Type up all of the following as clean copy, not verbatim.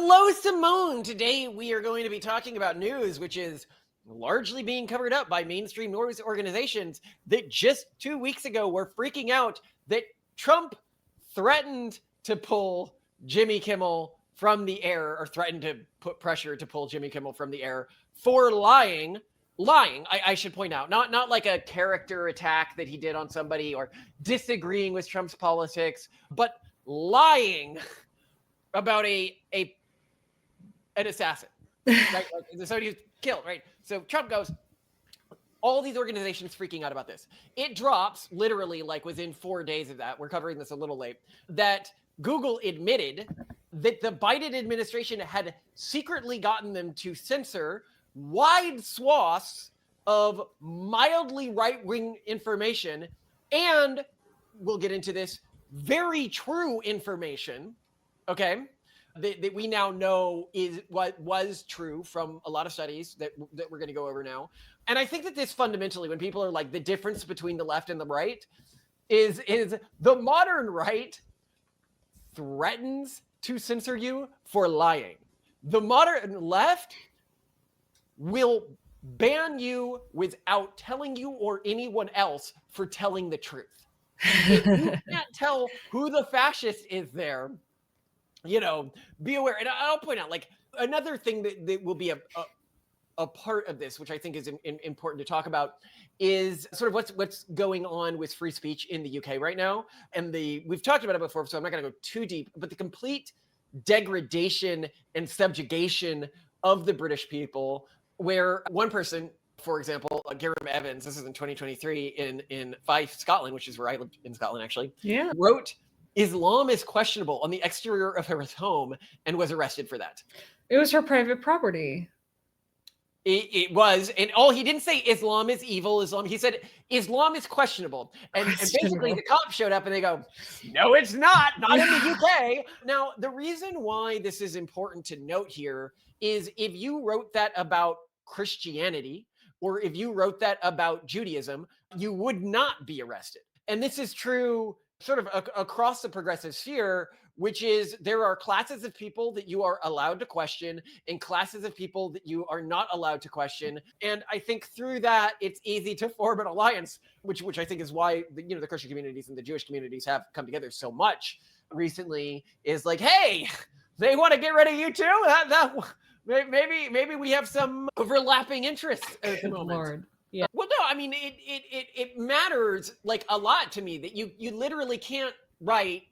Hello, Simone. Today we are going to be talking about news, which is largely being covered up by mainstream news organizations that just 2 weeks ago were freaking out that Trump threatened to pull Jimmy Kimmel from the air, or threatened to put pressure to pull Jimmy Kimmel from the air for lying. I should point out, not like a character attack that he did on somebody or disagreeing with Trump's politics, but lying about an assassin, right? Like, so he was killed, right? So Trump goes, all these organizations freaking out about this. It drops literally like within 4 days of that. We're covering this a little late. That Google admitted that the Biden administration had secretly gotten them to censor wide swaths of mildly right-wing information, and we'll get into this, very true information, okay, that we now know is what was true from a lot of studies that we're going to go over now. And I think that this fundamentally, when people are like, the difference between the left and the right is the modern right threatens to censor you for lying. The modern left will ban you without telling you or anyone else for telling the truth. If you can't tell who the fascist is there, be aware. And I'll point out, like, another thing that will be a part of this, which I think is important to talk about, is sort of what's going on with free speech in the UK right now. And we've talked about it before, so I'm not going to go too deep, but the complete degradation and subjugation of the British people, where one person, for example, Gareth Evans, this is in 2023 in Fife, Scotland, which is where I lived in Scotland, actually, wrote, "Islam is questionable" on the exterior of her home, and was arrested for that. It was her private property. It was, and he didn't say Islam is evil. He said Islam is questionable. And basically the cops showed up and they go, "No, it's not in the UK." Now, the reason why this is important to note here is if you wrote that about Christianity, or if you wrote that about Judaism, you would not be arrested. And this is true sort of across the progressive sphere, which is there are classes of people that you are allowed to question and classes of people that you are not allowed to question. And I think through that, it's easy to form an alliance, which I think is why the Christian communities and the Jewish communities have come together so much recently, is like, hey, they want to get rid of you too? Maybe we have some overlapping interests at the moment. Lord. Yeah. Well, no, I mean, it matters like a lot to me that you literally can't write,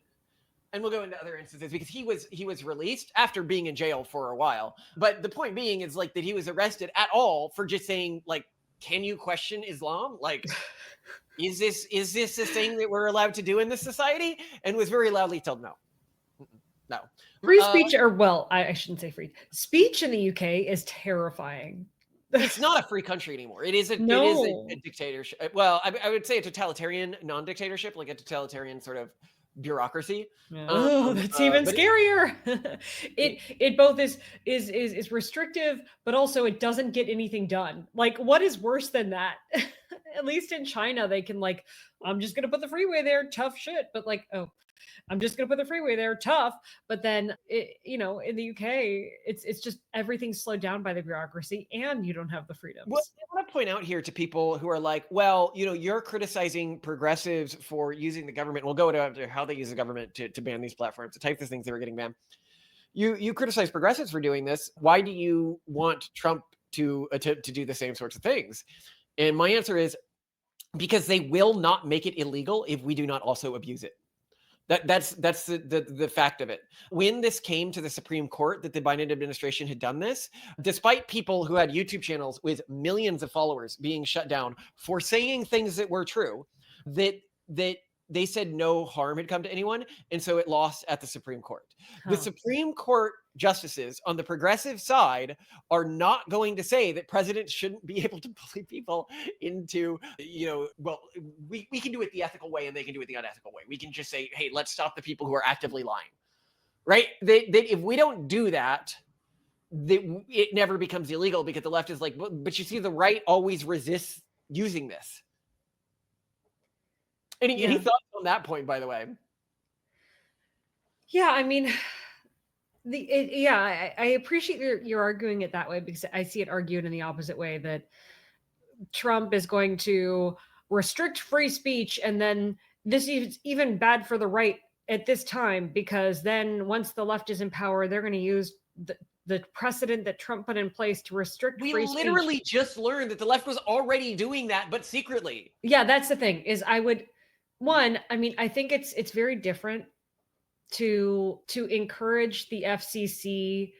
and we'll go into other instances because he was released after being in jail for a while. But the point being is like that he was arrested at all for just saying, like, can you question Islam? Like, is this a thing that we're allowed to do in this society? And was very loudly told no. No. Free speech, I shouldn't say free. Speech in the UK is terrifying. It's not a free country anymore. It is a dictatorship. Well, I would say a totalitarian non-dictatorship, like a totalitarian sort of bureaucracy. That's even scarier. It both is restrictive, but also it doesn't get anything done. Like, what is worse than that? At least in China, they can, like, I'm just gonna put the freeway there, tough shit. But like, I'm just going to put the freeway there, tough. But then, in the UK, it's just everything's slowed down by the bureaucracy and you don't have the freedoms. Well, I want to point out here to people who are like, well, you're criticizing progressives for using the government. We'll go into how they use the government to ban these platforms, the types of things that were getting banned. You criticize progressives for doing this. Why do you want Trump to do the same sorts of things? And my answer is because they will not make it illegal if we do not also abuse it. That's the fact of it. When this came to the Supreme Court that the Biden administration had done this, despite people who had YouTube channels with millions of followers being shut down for saying things that were true, that they said no harm had come to anyone, and so it lost at the Supreme Court. The Supreme Court justices on the progressive side are not going to say that presidents shouldn't be able to bully people into, we can do it the ethical way and they can do it the unethical way. We can just say, hey, let's stop the people who are actively lying, right? If we don't do that, it never becomes illegal, because the left is like, but you see, the right always resists using this. Any thoughts on that point, by the way? Yeah, I mean, I appreciate you're arguing it that way, because I see it argued in the opposite way, that Trump is going to restrict free speech, and then this is even bad for the right at this time, because then once the left is in power, they're going to use the precedent that Trump put in place to restrict We free speech. literally just learned that the left was already doing that, but secretly. Yeah, that's the thing. Is I mean, I think it's very different to encourage the FCC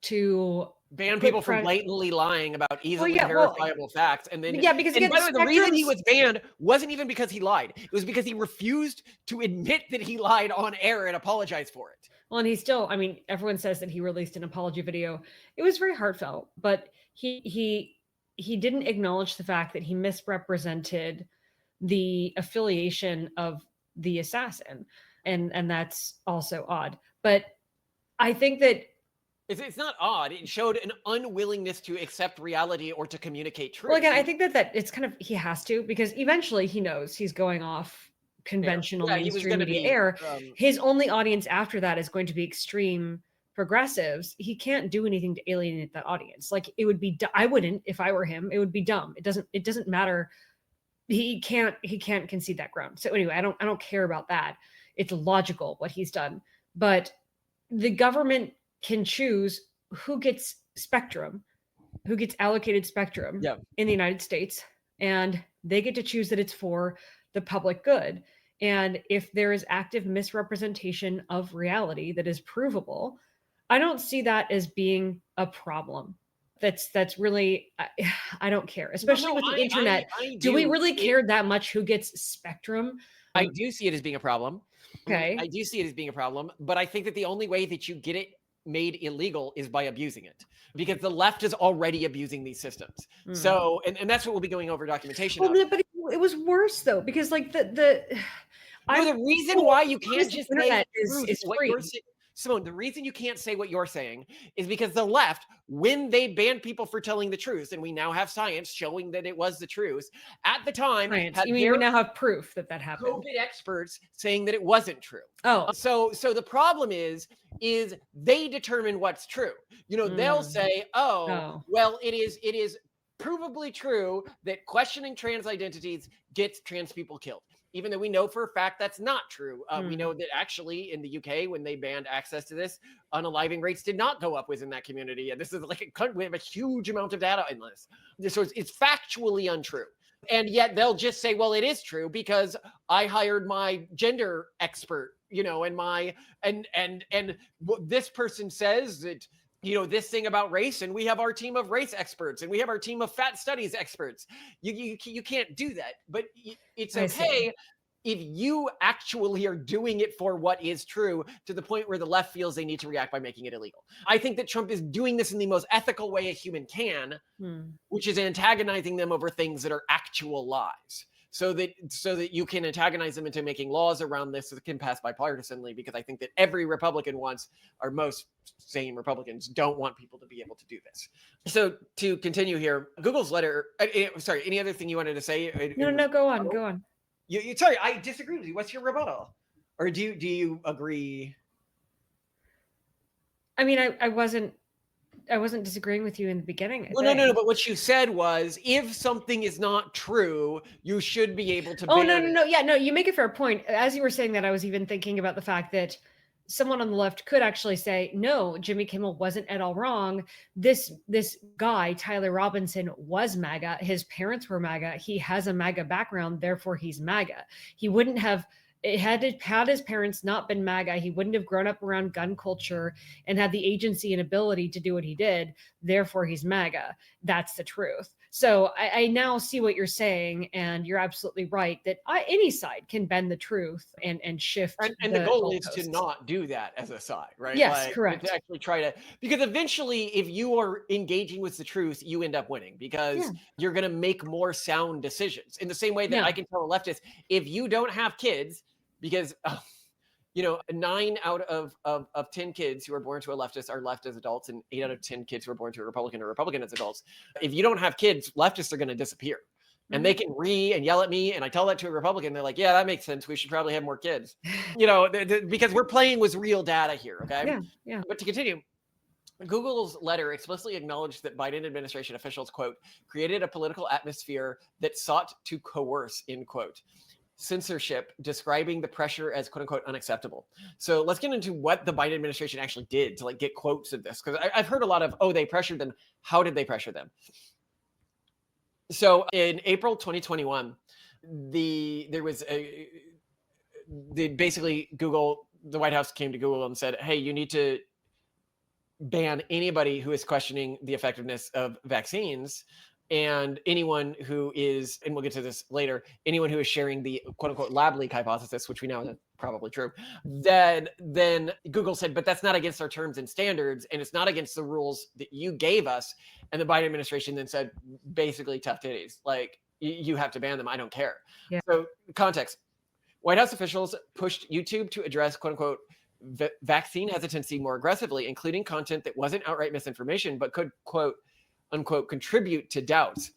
to Ban put people from pre- blatantly lying about easily yeah, well, verifiable facts. And then, yeah, because and again, by the way, the reason he spectrums. was banned wasn't even because he lied. It was because he refused to admit that he lied on air and apologize for it. Well, and he still, I mean, everyone says that he released an apology video. It was very heartfelt, but he didn't acknowledge the fact that he misrepresented the affiliation of the assassin, and that's also odd. But I think that It's not odd. It showed an unwillingness to accept reality or to communicate truth. well, again, I think that it's kind of, he has to, because eventually he knows he's going off conventional Yeah, he was mainstream gonna media be, air. His only audience after that is going to be extreme progressives. He can't do anything to alienate that audience. Like, it would be, I wouldn't, if I were him. It would be dumb. It doesn't matter. He can't concede that ground. So anyway, I don't care about that. It's logical what he's done, but the government can choose who gets spectrum, who gets allocated spectrum Yeah. in the United States, and they get to choose that it's for the public good. And if there is active misrepresentation of reality that is provable, I don't see that as being a problem. That's really, I don't care, especially with the internet. Do we really care that much who gets spectrum? I do see it as being a problem. Okay. I do see it as being a problem, but I think that the only way that you get it made illegal is by abusing it, because the left is already abusing these systems. So, and that's what we'll be going over documentation of. But it was worse though, because like the reason why you can't just say is free. Simone, the reason you can't say what you're saying is because the left, when they banned people for telling the truth, and we now have science showing that it was the truth, at the time, you mean we now have proof that happened? COVID experts saying that it wasn't true. Oh, so the problem is they determine what's true. They'll say, well, it is provably true that questioning trans identities gets trans people killed. Even though we know for a fact that's not true. We know that actually in the UK, when they banned access to this, unaliving rates did not go up within that community. And this is like we have a huge amount of data in this. So it's factually untrue. And yet they'll just say, well, it is true because I hired my gender expert, and this person says that, this thing about race, and we have our team of race experts, and we have our team of fat studies experts. You can't do that, but it's okay if you actually are doing it for what is true, to the point where the left feels they need to react by making it illegal. I think that Trump is doing this in the most ethical way a human can, which is antagonizing them over things that are actual lies. So that you can antagonize them into making laws around this that can pass bipartisanly, because I think that every Republican wants, or most sane Republicans don't want people to be able to do this. So to continue here, Google's letter, sorry, any other thing you wanted to say? No, go on. You sorry, I disagree with you. What's your rebuttal? Or do you agree? I mean, I wasn't disagreeing with you in the beginning. Well, no. But what you said was, if something is not true, you should be able to. Oh, no. Yeah, no. You make a fair point. As you were saying that, I was even thinking about the fact that someone on the left could actually say, no, Jimmy Kimmel wasn't at all wrong. This guy, Tyler Robinson, was MAGA. His parents were MAGA. He has a MAGA background, therefore he's MAGA. He wouldn't have. Had his parents not been MAGA, he wouldn't have grown up around gun culture and had the agency and ability to do what he did. Therefore, he's MAGA. That's the truth. So I now see what you're saying, and you're absolutely right that any side can bend the truth and shift. And the goal is to not do that as a side, right? Yes, correct. To actually try to, because eventually, if you are engaging with the truth, you end up winning, because you're going to make more sound decisions. In the same way that I can tell a leftist, if you don't have kids, because 9 out of 10 kids who are born to a leftist are left as adults, and 8 out of 10 kids who are born to a Republican are Republican as adults. If you don't have kids, leftists are going to disappear, and they can and yell at me, and I tell that to a Republican, they're like, yeah, that makes sense. We should probably have more kids, you know, because we're playing with real data here. Okay. Yeah. Yeah. But to continue, Google's letter explicitly acknowledged that Biden administration officials, quote, created a political atmosphere that sought to coerce, end quote, censorship, describing the pressure as quote unquote unacceptable. So let's get into what the Biden administration actually did to like get quotes of this. Because I've heard a lot of, oh, they pressured them. How did they pressure them? So in April 2021, basically Google, the White House came to Google and said, hey, you need to ban anybody who is questioning the effectiveness of vaccines, and anyone who is, and we'll get to this later, anyone who is sharing the quote unquote lab leak hypothesis, which we know is probably true, then Google said, but that's not against our terms and standards, and it's not against the rules that you gave us. And the Biden administration then said, basically, tough titties, like you have to ban them. I don't care. Yeah. So context, White House officials pushed YouTube to address quote unquote vaccine hesitancy more aggressively, including content that wasn't outright misinformation, but could quote unquote contribute to doubts.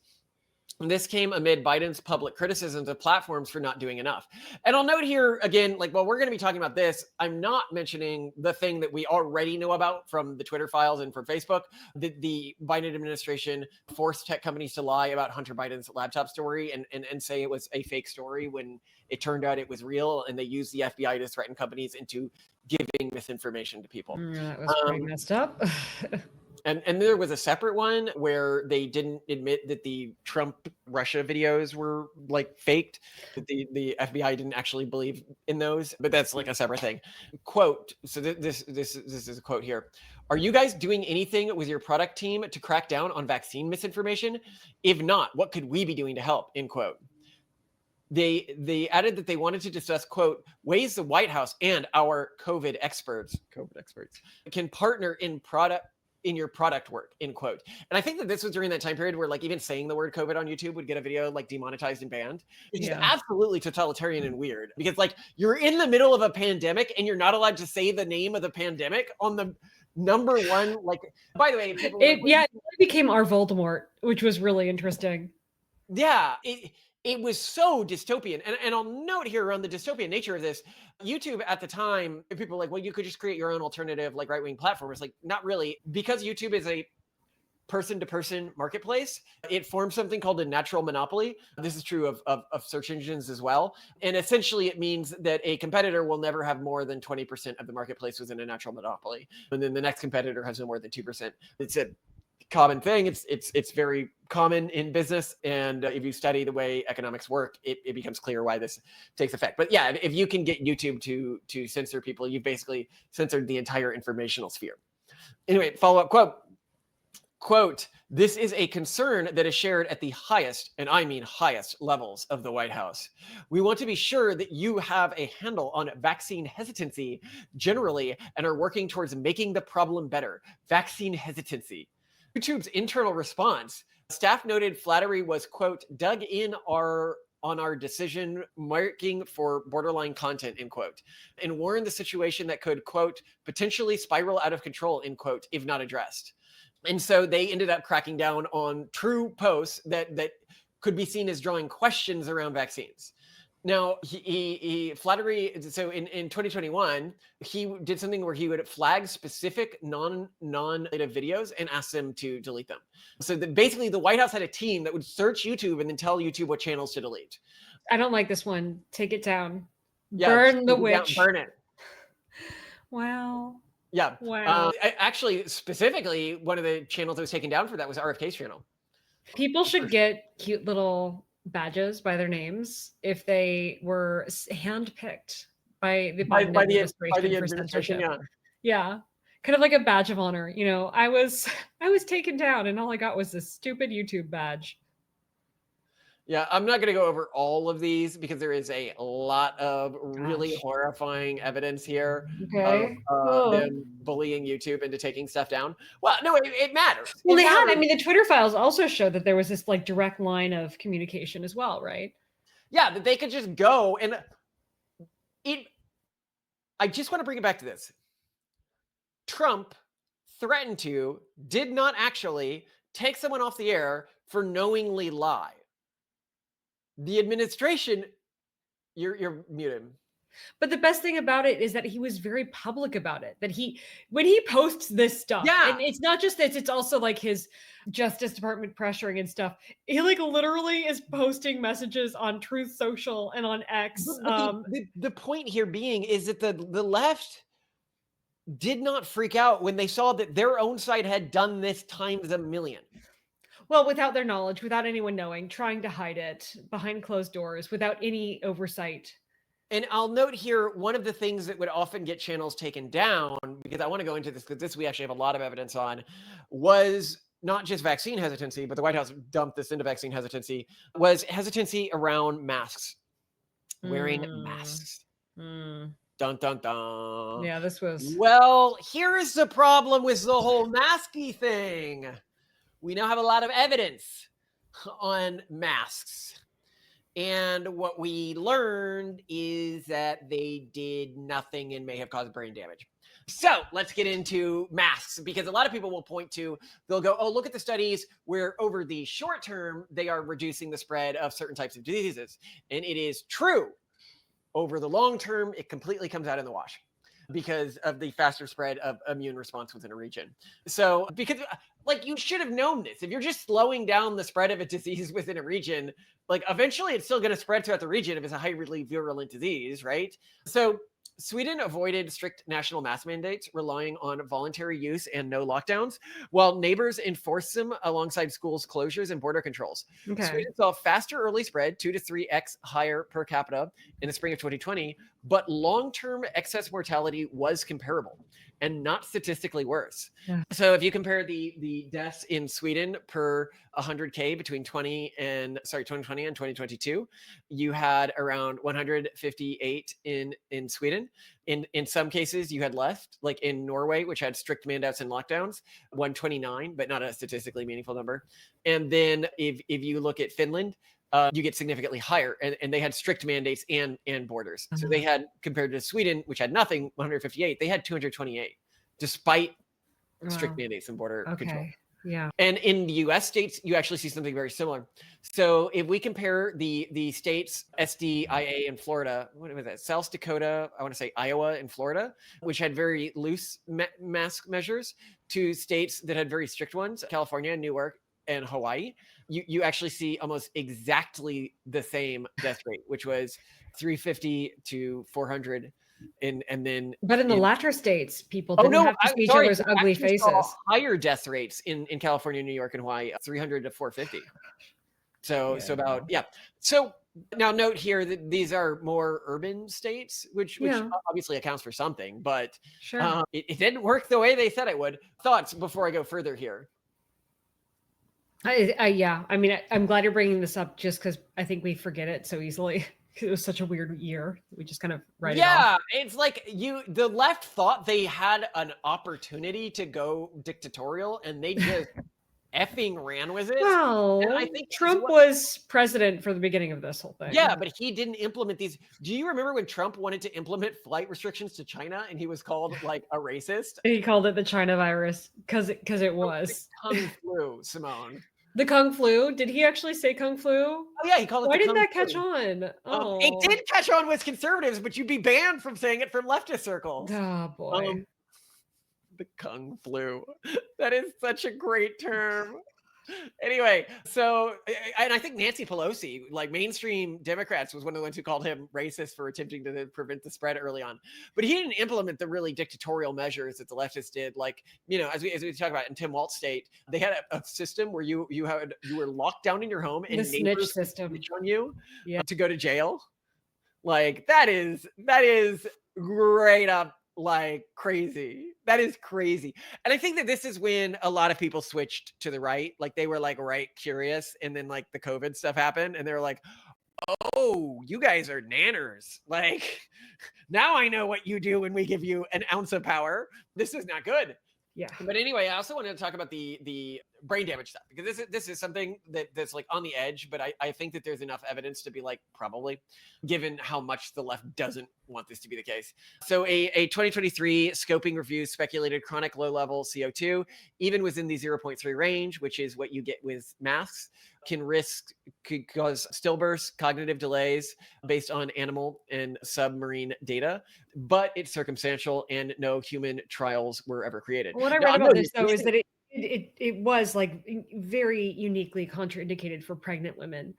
And this came amid Biden's public criticisms of platforms for not doing enough. And I'll note here again, like, well, we're going to be talking about this. I'm not mentioning the thing that we already know about from the Twitter files and from Facebook. The Biden administration forced tech companies to lie about Hunter Biden's laptop story and say it was a fake story when it turned out it was real. And they used the FBI to threaten companies into giving misinformation to people. That was pretty messed up. And there was a separate one where they didn't admit that the Trump Russia videos were like faked, that the FBI didn't actually believe in those, but that's like a separate thing. Quote, so this is a quote here. Are you guys doing anything with your product team to crack down on vaccine misinformation? If not, what could we be doing to help, end quote. They added that they wanted to discuss, quote, ways the White House and our COVID experts can partner in your product work, end quote. And I think that this was during that time period where like even saying the word COVID on YouTube would get a video like demonetized and banned. It's just absolutely totalitarian and weird, because like you're in the middle of a pandemic and you're not allowed to say the name of the pandemic on the number one, like, by the way, people it became our Voldemort, which was really interesting. Yeah, it was so dystopian. And I'll note here around the dystopian nature of this, YouTube at the time, people were like, well, you could just create your own alternative, like right-wing platform. It's like, not really. Because YouTube is a person-to-person marketplace, it forms something called a natural monopoly. This is true of search engines as well. And essentially it means that a competitor will never have more than 20% of the marketplace within a natural monopoly. And then the next competitor has no more than 2%. It's a common thing. It's very common in business. And if you study the way economics work, it becomes clear why this takes effect. But yeah, if you can get YouTube to censor people, you've basically censored the entire informational sphere. Anyway, follow-up quote, this is a concern that is shared at the highest, and I mean highest, levels of the White House. We want to be sure that you have a handle on vaccine hesitancy generally and are working towards making the problem better. Vaccine hesitancy. YouTube's internal response, staff noted flattery was, quote, dug in on our decision marking for borderline content, end quote, and warned the situation that could, quote, potentially spiral out of control, end quote, if not addressed. And so they ended up cracking down on true posts that could be seen as drawing questions around vaccines. Now, he flattery. So in 2021, he did something where he would flag specific non-native videos and ask them to delete them. So basically, the White House had a team that would search YouTube and then tell YouTube what channels to delete. I don't like this one. Take it down. Yeah, burn the witch. Burn it. Wow. Yeah. Wow. Actually, specifically, one of the channels that was taken down for that was RFK's channel. People should get cute little badges by their names if they were handpicked by the administration for censorship. Yeah. Kind of like a badge of honor. You know, I was taken down and all I got was this stupid YouTube badge. Yeah, I'm not going to go over all of these because there is a lot of really horrifying evidence here of them bullying YouTube into taking stuff down. Well, no, it matters. Well, I mean, the Twitter files also showed that there was this like direct line of communication as well, right? Yeah, that they could just go and I just want to bring it back to this. Trump did not actually take someone off the air for knowingly lie. The administration, you're muted. But the best thing about it is that he was very public about it. That when he posts this stuff, Yeah. and it's not just this, it's also like his Justice Department pressuring and stuff. He like literally is posting messages on Truth Social and on X. But the point here being is that the left did not freak out when they saw that their own side had done this times a million. Well, without their knowledge, without anyone knowing, trying to hide it behind closed doors, without any oversight. And I'll note here, one of the things that would often get channels taken down, because I want to go into this, because this we actually have a lot of evidence on, was not just vaccine hesitancy, but the White House dumped this into vaccine hesitancy, was hesitancy around masks, wearing masks. Dun, dun, dun. Yeah, this was... Well, here's the problem with the whole masky thing. We now have a lot of evidence on masks. And what we learned is that they did nothing and may have caused brain damage. So let's get into masks, because a lot of people will point to, they'll go, oh, look at the studies where over the short term, they are reducing the spread of certain types of diseases. And it is true. Over the long term, it completely comes out in the wash because of the faster spread of immune response within a region. So because like you should have known this, if you're just slowing down the spread of a disease within a region, like eventually it's still going to spread throughout the region if it's a highly virulent disease, right? So Sweden avoided strict national mask mandates, relying on voluntary use and no lockdowns, while neighbors enforced them alongside schools closures and border controls. Okay. Sweden saw faster early spread, 2 to 3x higher per capita in the spring of 2020, but long-term excess mortality was comparable and not statistically worse. Yeah. So if you compare the deaths in Sweden per 100K between 2020 and 2022, you had around 158 in Sweden. In some cases, you had less, like in Norway, which had strict mandates and lockdowns, 129, but not a statistically meaningful number. And then if you look at Finland, you get significantly higher, and they had strict mandates and borders. So they had, compared to Sweden, which had nothing, 158, they had 228, despite strict mandates and border control. Yeah. And in the US states, you actually see something very similar. So if we compare the states, SDIA in Florida, what was that? South Dakota, I want to say Iowa and Florida, which had very loose mask measures, to states that had very strict ones, California, New York, and Hawaii, you actually see almost exactly the same death rate, which was 350 to 400. And then, but in the latter states, people didn't have to see each other's ugly faces. Higher death rates in California, New York, and Hawaii, 300 to 450. So about, yeah. So now note here that these are more urban states, which obviously accounts for something, but sure. It didn't work the way they said it would. Thoughts before I go further here? Yeah, I mean, I'm glad you're bringing this up, just because I think we forget it so easily. It was such a weird year. We just kind of write it off. Yeah, it's like the left thought they had an opportunity to go dictatorial, and they just effing ran with it. Well, and I think Trump was president for the beginning of this whole thing. Yeah, but he didn't implement these. Do you remember when Trump wanted to implement flight restrictions to China, and he was called like a racist? He called it the China virus because it was the Kung flu, Simone. The Kung flu? Did he actually say Kung flu? Oh yeah, he called it. Why the didn't Kung that flu. catch on? Oh, it did catch on with conservatives, but you'd be banned from saying it from leftist circles. Oh boy, the Kung flu. That is such a great term. Anyway, so, and I think Nancy Pelosi, like mainstream Democrats, was one of the ones who called him racist for attempting to prevent the spread early on. But he didn't implement the really dictatorial measures that the leftists did. Like, you know, as we talk about in Tim Walt's state, they had a system where you were locked down in your home and the snitch system snitch on you to go to jail. Like that is great up. Like crazy. That is crazy. And I think that this is when a lot of people switched to the right. Like they were like right curious, and then like the COVID stuff happened, and they were like, oh, you guys are nanners. Like now I know what you do when we give you an ounce of power. This is not good. Yeah. But anyway, I also wanted to talk about the brain damage stuff, because this is something that's like on the edge, but I think that there's enough evidence to be like, probably, given how much the left doesn't want this to be the case. So a 2023 scoping review speculated chronic low level CO2, even within the 0.3 range, which is what you get with masks, could cause stillbirths, cognitive delays based on animal and submarine data, but it's circumstantial and no human trials were ever created. What I read about this though is that it was like very uniquely contraindicated for pregnant women.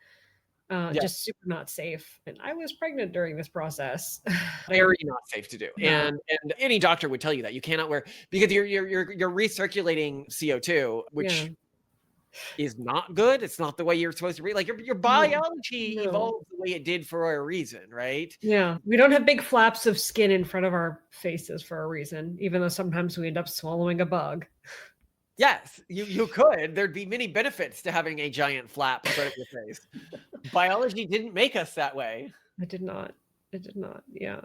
Just super not safe. And I was pregnant during this process. Very not safe to do. No. And any doctor would tell you that you cannot wear, because you're recirculating CO2, which is not good. It's not the way you're supposed to be. Like your biology evolved the way it did for a reason, right? Yeah. We don't have big flaps of skin in front of our faces for a reason, even though sometimes we end up swallowing a bug. Yes, you could. There'd be many benefits to having a giant flap in front of your face. Biology didn't make us that way. It did not. Yeah.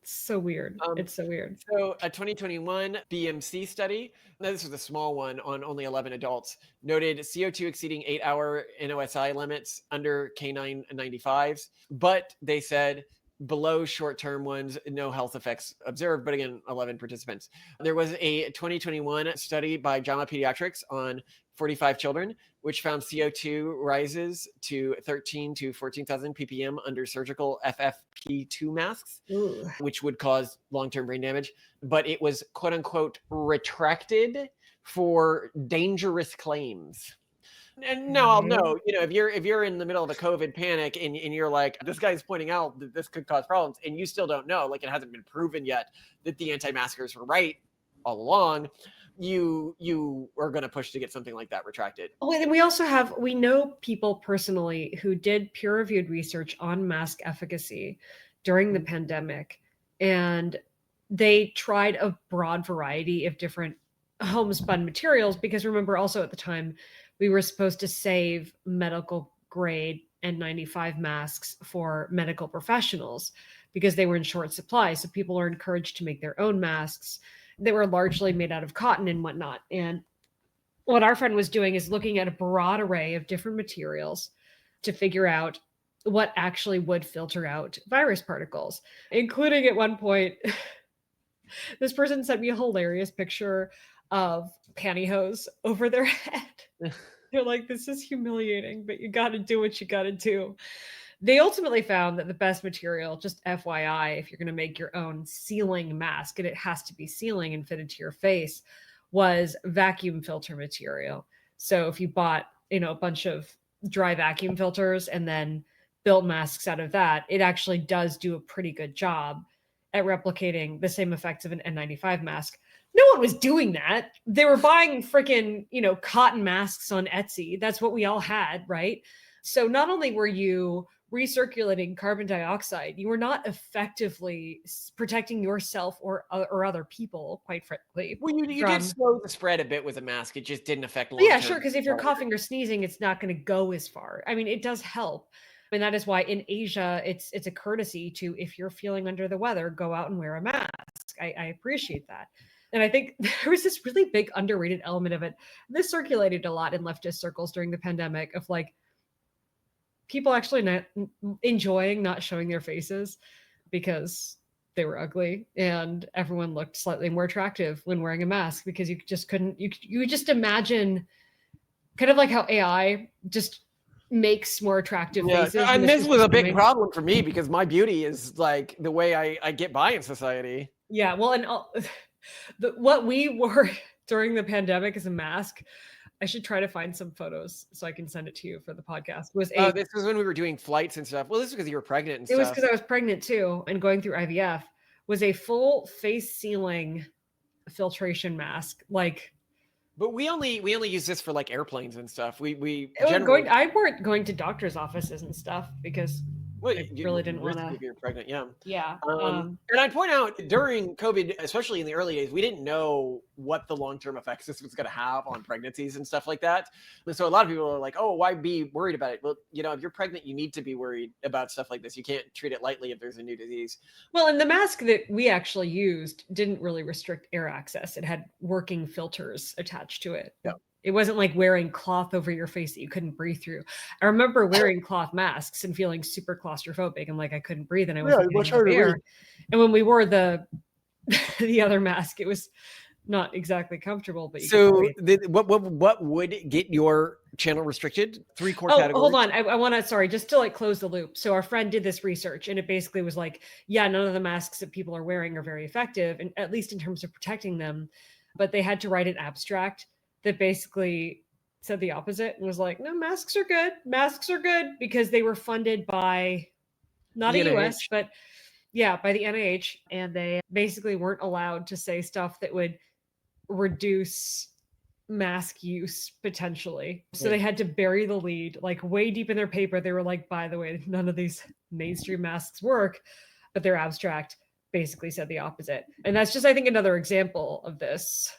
It's so weird. It's so weird. So a 2021 BMC study, now this was a small one on only 11 adults, noted CO2 exceeding 8-hour NOSI limits under K9 95s, but they said below short-term ones, no health effects observed, but again, 11 participants. There was a 2021 study by JAMA Pediatrics on 45 children, which found CO2 rises to 13 to 14,000 ppm under surgical FFP2 masks, which would cause long-term brain damage. But it was quote unquote retracted for dangerous claims. And now I'll know, if you're in the middle of a COVID panic and you're like, this guy's pointing out that this could cause problems, and you still don't know, like it hasn't been proven yet that the anti-maskers were right all along, you are going to push to get something like that retracted. Oh, and we know people personally who did peer-reviewed research on mask efficacy during the pandemic, and they tried a broad variety of different homespun materials, because remember also at the time we were supposed to save medical grade N95 masks for medical professionals because they were in short supply. So people are encouraged to make their own masks. They were largely made out of cotton and whatnot. And what our friend was doing is looking at a broad array of different materials to figure out what actually would filter out virus particles, including at one point, this person sent me a hilarious picture of pantyhose over their head. They're like, this is humiliating, but you got to do what you got to do. They ultimately found that the best material, just FYI, if you're going to make your own sealing mask, and it has to be sealing and fitted to your face, was vacuum filter material. So if you bought, a bunch of dry vacuum filters and then built masks out of that, it actually does do a pretty good job at replicating the same effects of an N95 mask. No one was doing that. They were buying freaking, cotton masks on Etsy. That's what we all had, right? So not only were you recirculating carbon dioxide, you were not effectively protecting yourself or other people, quite frankly. Well, you did slow the spread a bit with a mask. It just didn't affect long-term. Yeah, sure, because if you're coughing or sneezing, it's not going to go as far. I mean, it does help. And that is why in Asia, it's a courtesy to, if you're feeling under the weather, go out and wear a mask. I appreciate that. And I think there was this really big underrated element of it. This circulated a lot in leftist circles during the pandemic of like people actually not enjoying not showing their faces because they were ugly, and everyone looked slightly more attractive when wearing a mask because you just couldn't, you just imagine kind of like how AI just makes more attractive faces. And this was a big problem for me because my beauty is like the way I get by in society. Yeah, well, and what we were during the pandemic as a mask, I should try to find some photos so I can send it to you for the podcast. This was when we were doing flights and stuff. Well, this is because you were pregnant and stuff. It was because I was pregnant too and going through IVF. Was a full face sealing filtration mask. But we only use this for like airplanes and stuff. I weren't going to doctor's offices and stuff because I really didn't want to. If you're pregnant, yeah. Yeah. And I'd point out during COVID, especially in the early days, we didn't know what the long-term effects this was going to have on pregnancies and stuff like that. And so a lot of people are like, "Oh, why be worried about it?" Well, if you're pregnant, you need to be worried about stuff like this. You can't treat it lightly if there's a new disease. Well, and the mask that we actually used didn't really restrict air access. It had working filters attached to it. Yeah. It wasn't like wearing cloth over your face that you couldn't breathe through. I remember wearing cloth masks and feeling super claustrophobic and like I couldn't breathe and I wasn't getting enough air. And when we wore the the other mask, it was not exactly comfortable, but so what would get your channel restricted? 3 core categories. Hold on. I want to, sorry, just to like close the loop. So our friend did this research and it basically was like, yeah, none of the masks that people are wearing are very effective, and at least in terms of protecting them. But they had to write an abstract that basically said the opposite and was like, no, masks are good. Masks are good, because they were funded by not a US, but yeah, by the NIH. And they basically weren't allowed to say stuff that would reduce mask use potentially. So they had to bury the lead like way deep in their paper. They were like, by the way, none of these mainstream masks work, but their abstract basically said the opposite. And that's just, I think, another example of this.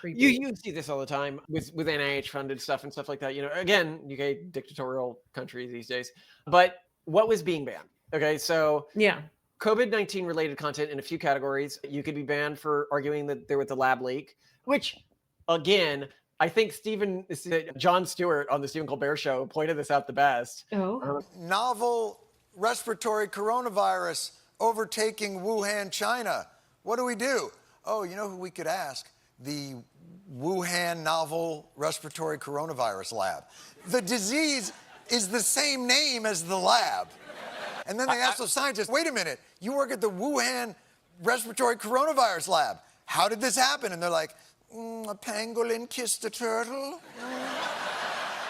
You see this all the time with NIH funded stuff and stuff like that. You know, again, UK dictatorial country these days. But what was being banned? Okay, so yeah, COVID-19 related content in a few categories. You could be banned for arguing that there was a lab leak, which, again, I think Jon Stewart on the Stephen Colbert Show pointed this out the best. Novel respiratory coronavirus overtaking Wuhan, China. What do? Oh, you know who we could ask? The Wuhan Novel Respiratory Coronavirus Lab. The disease is the same name as the lab. And then they asked the scientists, wait a minute, you work at the Wuhan Respiratory Coronavirus Lab. How did this happen? And they're like, a pangolin kissed a turtle.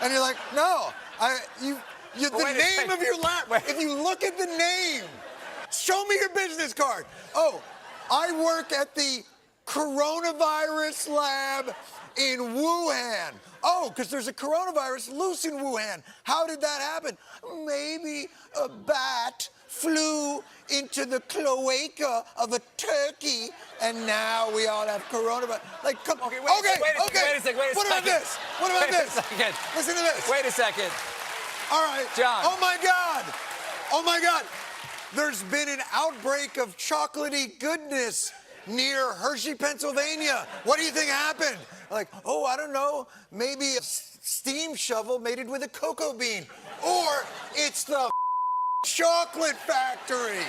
And you're like, no, the name of your lab. If you look at the name, show me your business card. Oh, I work at the coronavirus lab in Wuhan. Oh, because there's a coronavirus loose in Wuhan. How did that happen? Maybe a bat flew into the cloaca of a turkey, and now we all have coronavirus. Like, come, wait a second. What about this? What about this? Listen to this. Wait a second. All right. John. Oh my God. There's been an outbreak of chocolatey goodness near Hershey, Pennsylvania. What do you think happened? Like, oh, I don't know. Maybe a steam shovel mated with a cocoa bean. Or it's the chocolate factory.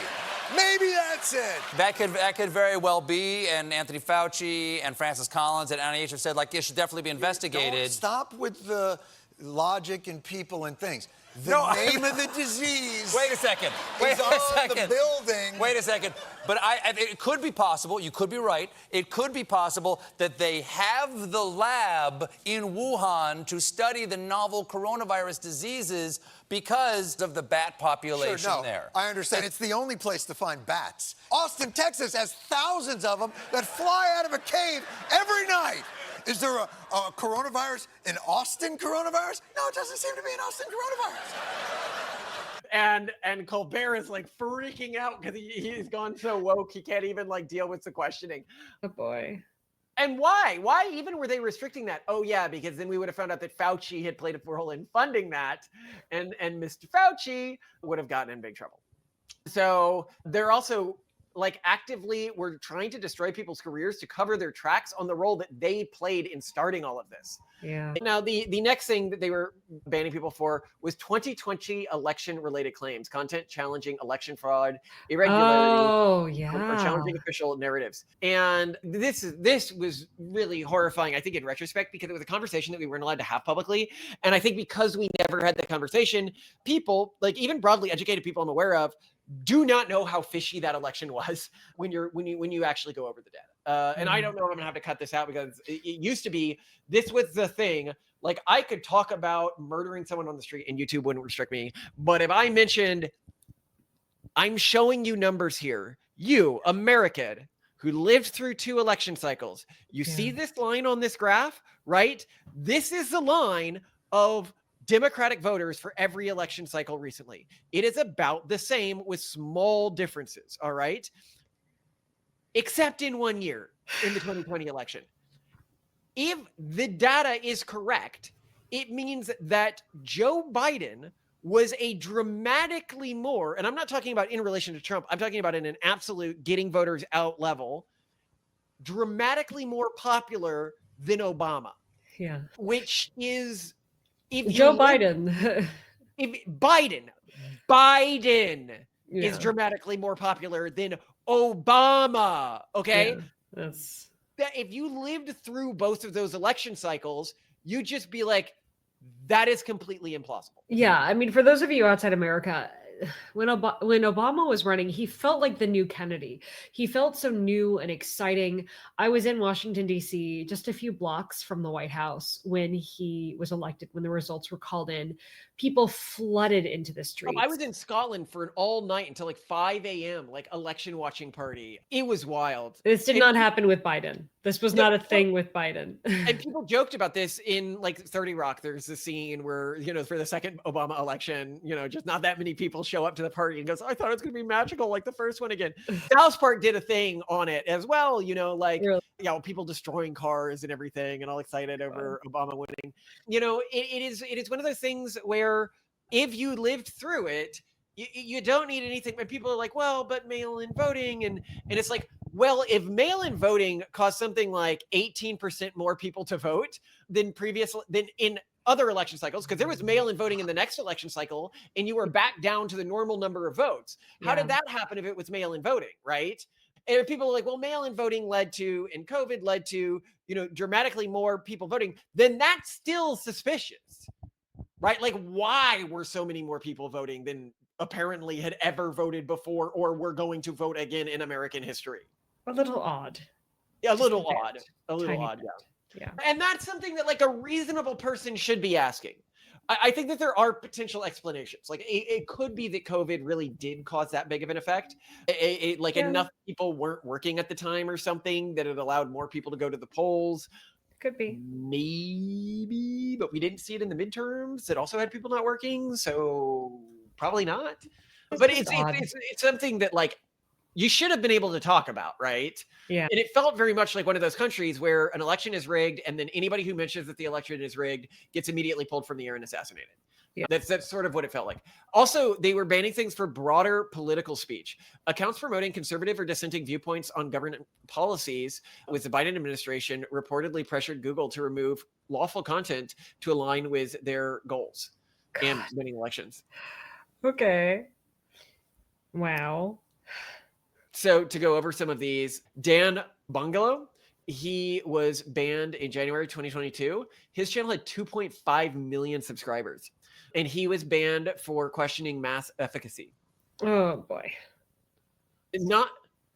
Maybe that's it. That could very well be. And Anthony Fauci and Francis Collins at NIH have said, like, it should definitely be investigated. Don't stop with the logic and people and things. The name of the disease. Wait a second. The building. Wait a second. But it could be possible. You could be right. It could be possible that they have the lab in Wuhan to study the novel coronavirus diseases because of the bat population there. I understand. It's the only place to find bats. Austin, Texas has thousands of them that fly out of a cave every night. Is there a coronavirus, an Austin coronavirus? No, it doesn't seem to be an Austin coronavirus. And Colbert is like freaking out because he's gone so woke he can't even like deal with the questioning. Oh boy. And why? Why even were they restricting that? Oh yeah, because then we would have found out that Fauci had played a role in funding that, and Mr. Fauci would have gotten in big trouble. So they're also like actively were trying to destroy people's careers to cover their tracks on the role that they played in starting all of this. Yeah. Now, the next thing that they were banning people for was 2020 election-related claims, content challenging election fraud, irregularities, or challenging official narratives. And this was really horrifying, I think, in retrospect, because it was a conversation that we weren't allowed to have publicly. And I think because we never had that conversation, people, like even broadly educated people I'm aware of, do not know how fishy that election was when you actually go over the data. And I don't know if I'm gonna have to cut this out because it used to be this was the thing. Like I could talk about murdering someone on the street and YouTube wouldn't restrict me. But if I mentioned, I'm showing you numbers here, you American who lived through 2 election cycles, you see this line on this graph, right? This is the line of Democratic voters for every election cycle recently. It is about the same with small differences, all right? Except in 1 year, in the 2020 election. If the data is correct, it means that Joe Biden was a dramatically more, and I'm not talking about in relation to Trump, I'm talking about in an absolute getting voters out level, dramatically more popular than Obama. Yeah. which is if Joe you Biden. if Biden is Yeah. dramatically more popular than Obama. Okay. Yeah. That's That if you lived through both of those election cycles, you'd just be like, that is completely implausible. yeah. I mean, for those of you outside America, when Obama was running, he felt like the new Kennedy. He felt so new and exciting. I was in Washington, D.C., just a few blocks from the White House when he was elected, when the results were called in. People flooded into the streets. I was in Scotland for an all night until like 5 a.m., like election watching party. It was wild. This did not happen with Biden. This was not a thing with Biden. And people joked about this in like 30 Rock. There's a scene where, for the second Obama election, just not that many people show up to the party and goes, I thought it was going to be magical like the first one again. South Park did a thing on it as well, Really? people destroying cars and everything and all excited over Obama winning. It is one of those things where if you lived through it, you don't need anything. But people are like, well, but mail-in voting. And it's like, well, if mail-in voting caused something like 18% more people to vote than in other election cycles, because there was mail-in voting in the next election cycle, and you were back down to the normal number of votes. How did that happen if it was mail-in voting, right? And people are like, well, mail-in voting and COVID led to, dramatically more people voting. Then that's still suspicious, right? Like, why were so many more people voting than apparently had ever voted before or were going to vote again in American history? A little odd. Yeah, a little Just a odd. bit. A little Tiny odd, bit. yeah. Yeah. And that's something that like a reasonable person should be asking. I think that there are potential explanations. Like it could be that COVID really did cause that big of an effect. Enough people weren't working at the time or something that it allowed more people to go to the polls. Could be. Maybe, but we didn't see it in the midterms. It also had people not working, so probably not. But it's something that like you should have been able to talk about, right? Yeah. And it felt very much like one of those countries where an election is rigged, and then anybody who mentions that the election is rigged gets immediately pulled from the air and assassinated. Yeah. That's sort of what it felt like. Also, they were banning things for broader political speech. Accounts promoting conservative or dissenting viewpoints on government policies with the Biden administration reportedly pressured Google to remove lawful content to align with their goals and winning elections. Okay. Wow. So to go over some of these, Dan Bungalow, he was banned in January 2022. His channel had 2.5 million subscribers, and he was banned for questioning mask efficacy. Oh boy.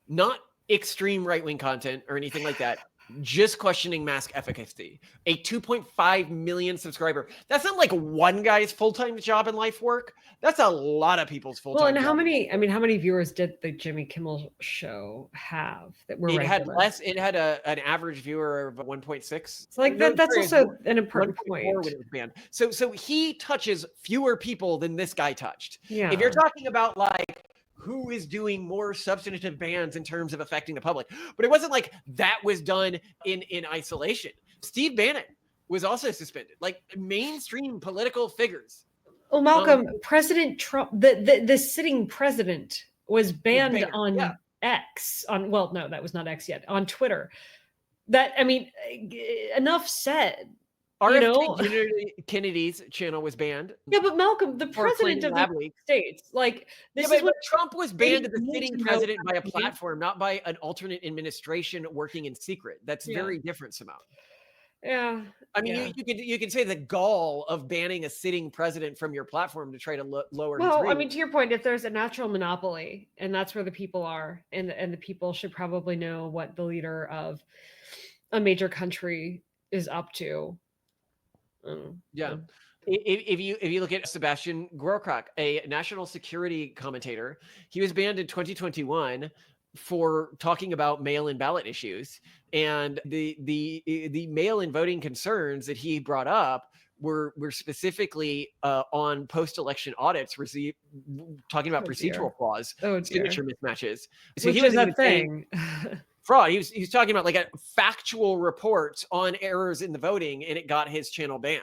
Not extreme right-wing content or anything like that. Just questioning mask efficacy. A 2.5 million subscriber. That's not like one guy's full-time job in life work. That's a lot of people's full-time. Well, and how many viewers did the Jimmy Kimmel show have that were It regular? had less. It had an average viewer of 1.6. So like that's also an important point. When it was banned. So he touches fewer people than this guy touched. Yeah. If you're talking about like who is doing more substantive bans in terms of affecting the public, but it wasn't like that was done in isolation. Steve Bannon was also suspended. Like mainstream political figures. Oh, Malcolm, President Trump, the sitting president was banned on X. Well, no, that was not X yet. On Twitter. That, I mean, enough said. Kennedy's channel was banned. Yeah, but Malcolm, the president of the United States, like this is what Trump was banned as the sitting president by a platform, not by an alternate administration working in secret. That's very different, Simone. Yeah. I mean, you can say the gall of banning a sitting president from your platform to try to lower his Well, rating. I mean, to your point, if there's a natural monopoly and that's where the people are, and the people should probably know what the leader of a major country is up to. If you look at Sebastian Gorkrak, a national security commentator, he was banned in 2021 for talking about mail-in ballot issues, and the mail-in voting concerns that he brought up were specifically on post-election audits, talking about procedural flaws, signature mismatches. So he was that thing. Fraud. He was talking about like a factual reports on errors in the voting, and it got his channel banned.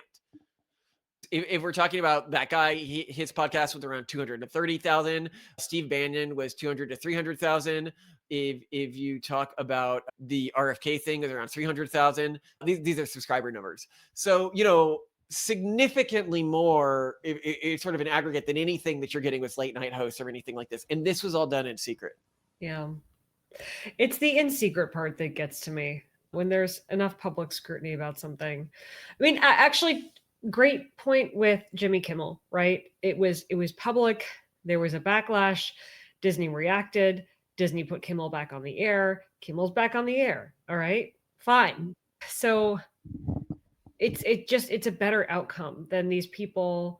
If we're talking about that guy, his podcast was around 230,000. Steve Bannon was 200 to 300,000. If you talk about the RFK thing, is around 300,000. These are subscriber numbers. So, you know, significantly more it's sort of an aggregate than anything that you're getting with late night hosts or anything like this. And this was all done in secret. Yeah. It's the in secret part that gets to me when there's enough public scrutiny about something. I mean, actually, great point with Jimmy Kimmel, right? It was public. There was a backlash. Disney reacted. Disney put Kimmel back on the air. Kimmel's back on the air. All right, fine. So it's a better outcome than these people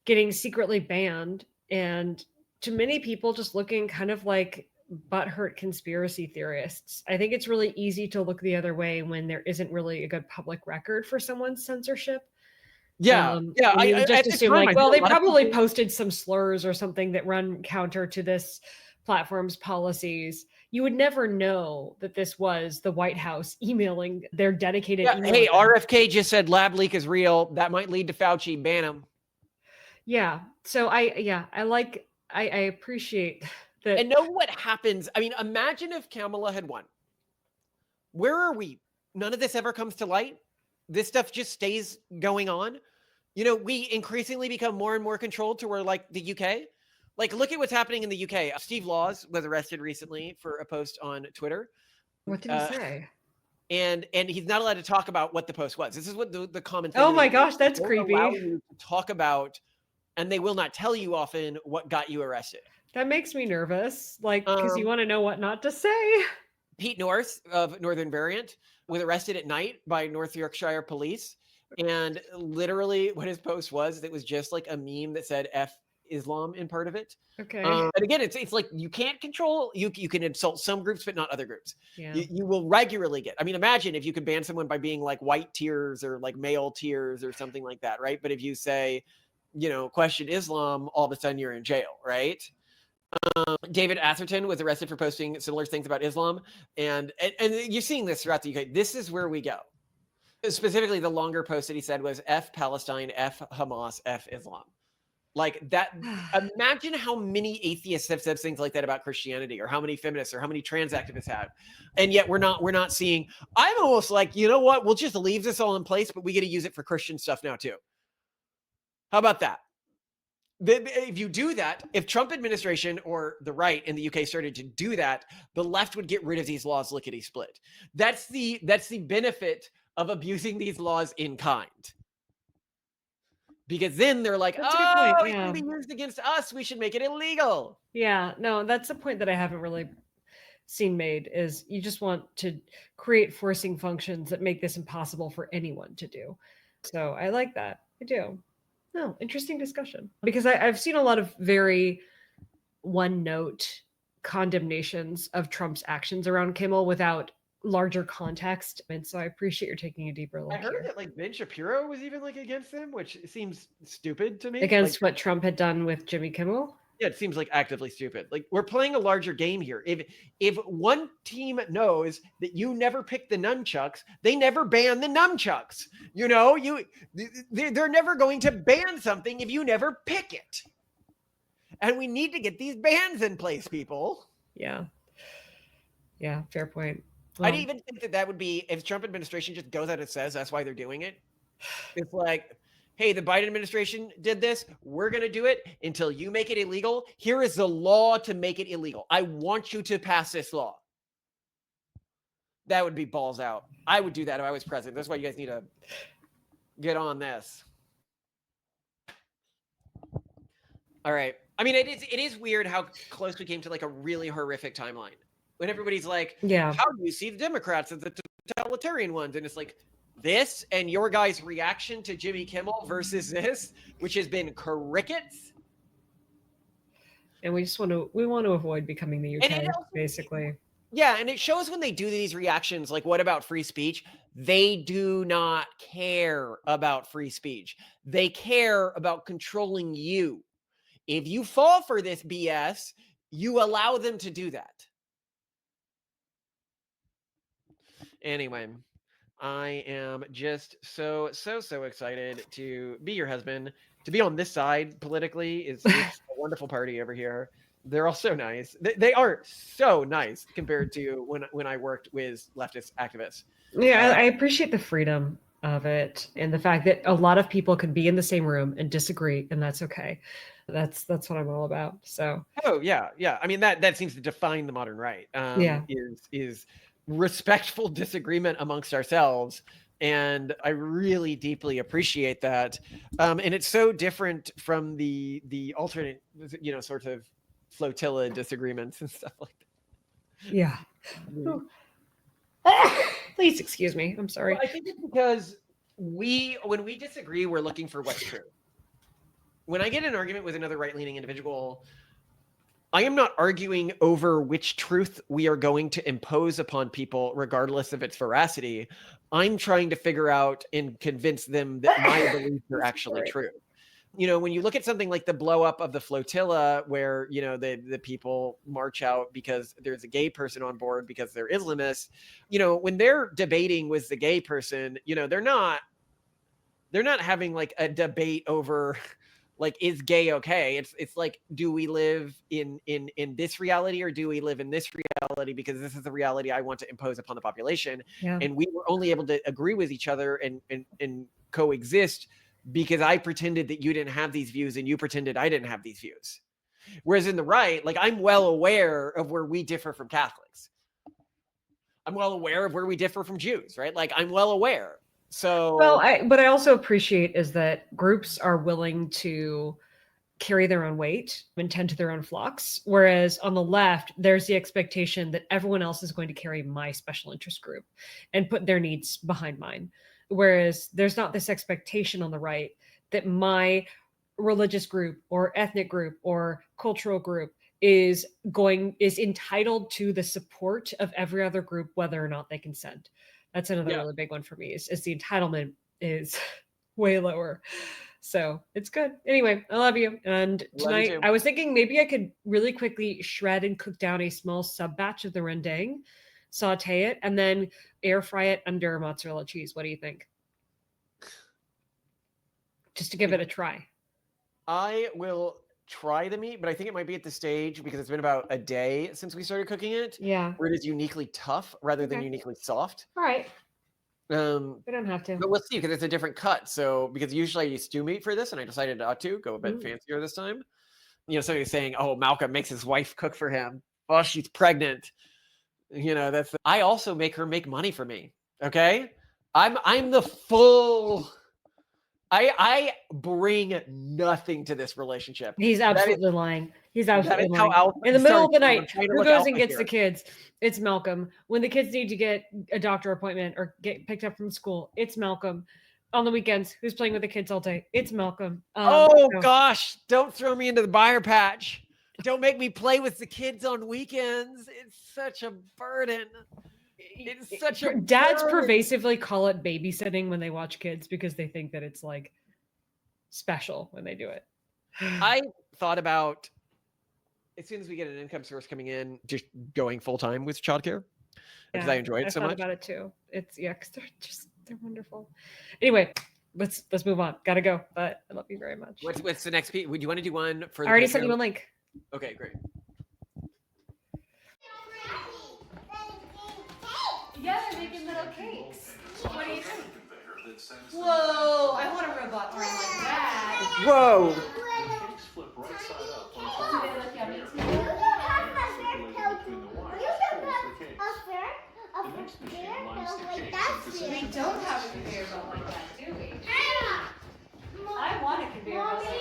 getting secretly banned, and to many people just looking kind of like butthurt conspiracy theorists. I think it's really easy to look the other way when there isn't really a good public record for someone's censorship. Yeah. I just assume like, well, they probably posted some slurs or something that run counter to this platform's policies. You would never know that this was the White House emailing their dedicated email. Hey, RFK just said lab leak is real. That might lead to Fauci. Ban him. Yeah. So I appreciate that. And know what happens. I mean, imagine if Kamala had won. Where are we? None of this ever comes to light. This stuff just stays going on. You know, we increasingly become more and more controlled to where, like, the UK. Like, look at what's happening in the UK. Steve Laws was arrested recently for a post on Twitter. What did he say? And he's not allowed to talk about what the post was. This is what the comment. Oh my gosh, that's creepy. Allow you to talk about, and they will not tell you often what got you arrested. That makes me nervous, like, because you want to know what not to say. Pete North of Northern Variant was arrested at night by North Yorkshire police. And literally what his post was, it was just like a meme that said F Islam in part of it. Okay. And again, it's like you can't control, you can insult some groups, but not other groups. Yeah. You will regularly get, I mean, imagine if you could ban someone by being like white tears or like male tears or something like that, right? But if you say, you know, question Islam, all of a sudden you're in jail, right? David Atherton was arrested for posting similar things about Islam. And you're seeing this throughout the UK. This is where we go. Specifically, the longer post that he said was F Palestine, F Hamas, F Islam. Like that. Imagine how many atheists have said things like that about Christianity, or how many feminists or how many trans activists have. And yet we're not seeing. I'm almost like, you know what? We'll just leave this all in place, but we get to use it for Christian stuff now too. How about that? If you do that, if Trump administration or the right in the UK started to do that, the left would get rid of these laws lickety split. That's the benefit of abusing these laws in kind. Because then they're like, That's a good point. It can be used against us. We should make it illegal. Yeah, no, that's a point that I haven't really seen made, is you just want to create forcing functions that make this impossible for anyone to do. So I like that. I do. No, interesting discussion. Because I've seen a lot of very one-note condemnations of Trump's actions around Kimmel without larger context. And so I appreciate your taking a deeper look. I heard that like Ben Shapiro was even like against him, which seems stupid to me. Against what Trump had done with Jimmy Kimmel? Yeah, it seems like actively stupid. Like, we're playing a larger game here. If one team knows that you never pick the nunchucks, they never ban the nunchucks. You know, they're never going to ban something if you never pick it. And we need to get these bans in place, people. Yeah. Yeah, fair point. I'd even think that would be, if Trump administration just goes out and says that's why they're doing it. It's like, hey, the Biden administration did this. We're going to do it until you make it illegal. Here is the law to make it illegal. I want you to pass this law. That would be balls out. I would do that if I was president. That's why you guys need to get on this. All right. I mean, it is weird how close we came to like a really horrific timeline. When everybody's like, yeah, how do you see the Democrats as the totalitarian ones? And it's like, this and your guys' reaction to Jimmy Kimmel versus this, which has been crickets. And we want to avoid becoming the UK, also, basically. Yeah, and it shows when they do these reactions, like, what about free speech? They do not care about free speech. They care about controlling you. If you fall for this BS, you allow them to do that. Anyway, I am just so excited to be your husband. To be on this side politically is it's a wonderful party over here. They're all so nice. They are so nice compared to when I worked with leftist activists. Yeah, I appreciate the freedom of it and the fact that a lot of people can be in the same room and disagree, and that's okay. That's what I'm all about. So. Oh yeah, yeah. I mean that seems to define the modern right. Yeah. Is respectful disagreement amongst ourselves, and I really deeply appreciate that. And it's so different from the alternate, sort of flotilla disagreements and stuff like that. Yeah. Please excuse me. I'm sorry. Well, I think it's because when we disagree, we're looking for what's true. When I get in an argument with another right-leaning individual, I am not arguing over which truth we are going to impose upon people, regardless of its veracity. I'm trying to figure out and convince them that my beliefs are actually true. When you look at something like the blow up of the flotilla, where, the people march out because there's a gay person on board because they're Islamists, when they're debating with the gay person, they're not having like a debate over like, is gay okay? It's like, do we live in this reality or do we live in this reality? Because this is the reality I want to impose upon the population. Yeah. And we were only able to agree with each other and coexist because I pretended that you didn't have these views and you pretended I didn't have these views. Whereas in the right, like, I'm well aware of where we differ from Catholics. I'm well aware of where we differ from Jews, right? Like, I'm well aware. So what I also appreciate is that groups are willing to carry their own weight and tend to their own flocks. Whereas on the left, there's the expectation that everyone else is going to carry my special interest group and put their needs behind mine. Whereas there's not this expectation on the right that my religious group or ethnic group or cultural group is entitled to the support of every other group, whether or not they consent. That's another really big one for me is the entitlement is way lower. So it's good. Anyway, I love you. And tonight I was thinking maybe I could really quickly shred and cook down a small sub batch of the rendang, saute it, and then air fry it under mozzarella cheese. What do you think? Just to give it a try. I will try the meat, but I think it might be at the stage because it's been about a day since we started cooking it. Yeah. Where it is uniquely tough rather than uniquely soft. All right. We don't have to. But we'll see because it's a different cut. So because usually I use stew meat for this and I decided not to go a bit fancier this time. Somebody's saying, oh, Malcolm makes his wife cook for him. Oh, she's pregnant. I also make her make money for me. Okay. I'm the full. I bring nothing to this relationship. He's absolutely lying. He's absolutely lying. Alpha, in the middle of the night, who goes and gets the kids? It's Malcolm. When the kids need to get a doctor appointment or get picked up from school, it's Malcolm. On the weekends, who's playing with the kids all day? It's Malcolm. Gosh, don't throw me into the briar patch. Don't make me play with the kids on weekends. It's such a burden. It's such a dads pervasively call it babysitting when they watch kids because they think that it's like special when they do it. I thought about, as soon as we get an income source coming in, just going full time with childcare because I enjoy it so much. I thought about it too. It's because they're wonderful. Anyway, let's move on. Gotta go, but I love you very much. What's the next piece? Would you want to do one for? I already sent you a link. Okay, great. Yeah, they're making little cakes. What do you think? Whoa, I want a robot arm like that. Whoa. We don't have a conveyor belt like that, do we? I want a conveyor belt.